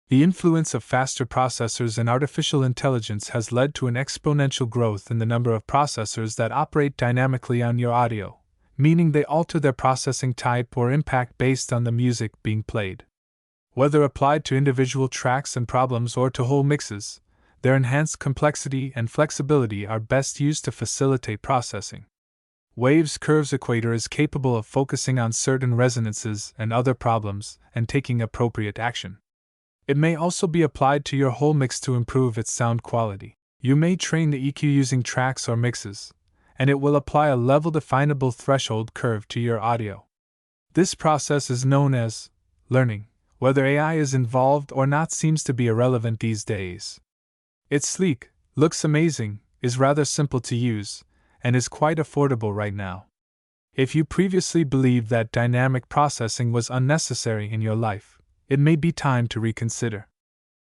The influence of faster processors and artificial intelligence has led to an exponential growth in the number of processors that operate dynamically on your audio, meaning they alter their processing type or impact based on the music being played. Whether applied to individual tracks and problems or to whole mixes, their enhanced complexity and flexibility are best used to facilitate processing. Waves Curves Equator is capable of focusing on certain resonances and other problems and taking appropriate action. It may also be applied to your whole mix to improve its sound quality. You may train the EQ using tracks or mixes, and it will apply a level-definable threshold curve to your audio. This process is known as learning. Whether AI is involved or not seems to be irrelevant these days. It's sleek, looks amazing, is rather simple to use, and is quite affordable right now. If you previously believed that dynamic processing was unnecessary in your life, it may be time to reconsider.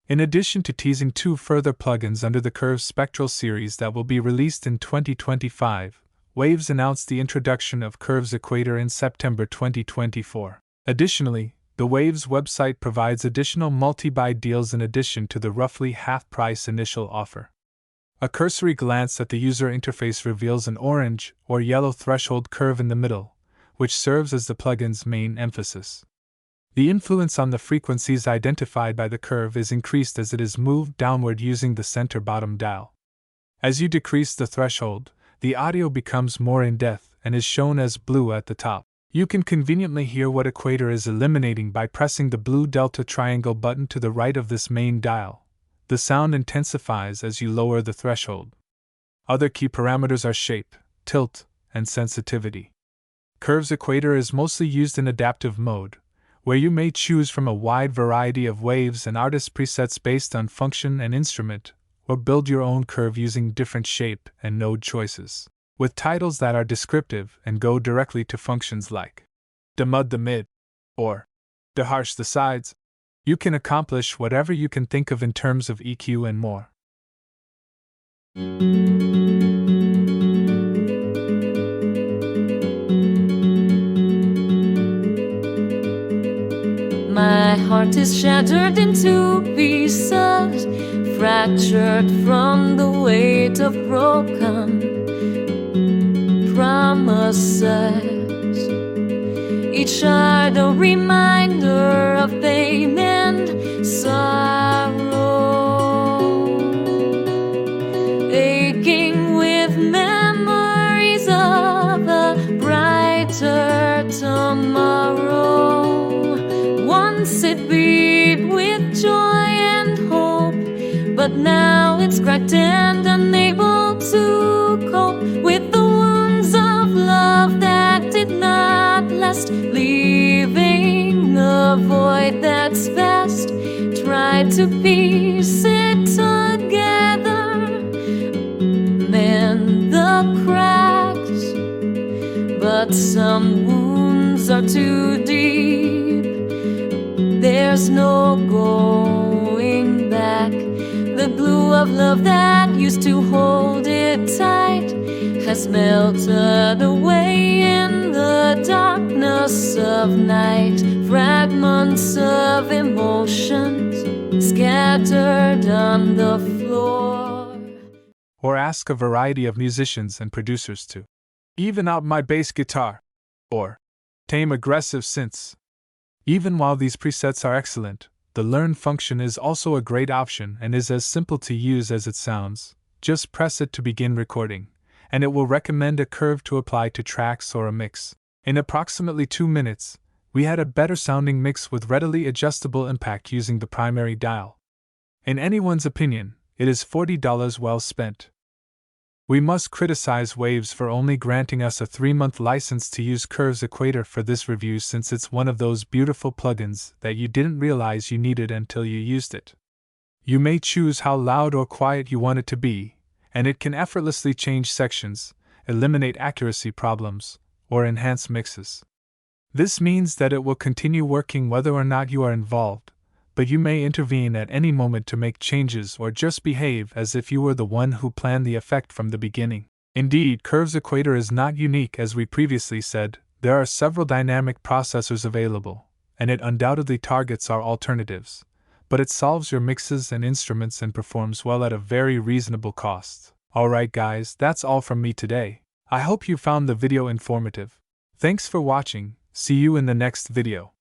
In addition to teasing 2 further plugins under the Curves Spectral series that will be released in 2025, Waves announced the introduction of Curves Equator in September 2024. Additionally, the Waves website provides additional multi-buy deals in addition to the roughly half-price initial offer. A cursory glance at the user interface reveals an orange or yellow threshold curve in the middle, which serves as the plugin's main emphasis. The influence on the frequencies identified by the curve is increased as it is moved downward using the center bottom dial. As you decrease the threshold, the audio becomes more in-depth and is shown as blue at the top. You can conveniently hear what Equator is eliminating by pressing the blue delta triangle button to the right of this main dial. The sound intensifies as you lower the threshold. Other key parameters are shape, tilt, and sensitivity. Curves Equator is mostly used in adaptive mode, where you may choose from a wide variety of waves and artist presets based on function and instrument, or build your own curve using different shape and node choices, with titles that are descriptive and go directly to functions like demud the mid or deharsh the sides. You can accomplish whatever you can think of in terms of EQ and more. My heart is shattered into pieces, fractured from the weight of broken promises. Each shard a reminder of pain and sorrow, aching with memories of a brighter tomorrow. Once it beat with joy and hope, but now it's cracked and unable to cope with the wounds of love that did not last, leaving a void that's vast. Try to piece it together, mend the cracks, but some wounds are too deep. There's no going back. The glue of love that used to hold it tight has melted away in the darkness of night. Fragments of emotions scattered on the floor. Or ask a variety of musicians and producers to even out my bass guitar, or tame aggressive synths. Even while these presets are excellent, the learn function is also a great option and is as simple to use as it sounds. Just press it to begin recording, and it will recommend a curve to apply to tracks or a mix. In approximately 2 minutes, we had a better sounding mix with readily adjustable impact using the primary dial. In anyone's opinion, it is $40 well spent. We must criticize Waves for only granting us a 3-month license to use Curves Equator for this review, since it's one of those beautiful plugins that you didn't realize you needed until you used it. You may choose how loud or quiet you want it to be, and it can effortlessly change sections, eliminate accuracy problems, or enhance mixes. This means that it will continue working whether or not you are involved, but you may intervene at any moment to make changes or just behave as if you were the one who planned the effect from the beginning. Indeed, Curves Equator is not unique. As we previously said, there are several dynamic processors available, and it undoubtedly targets our alternatives, but it solves your mixes and instruments and performs well at a very reasonable cost. Alright guys, that's all from me today. I hope you found the video informative. Thanks for watching, see you in the next video.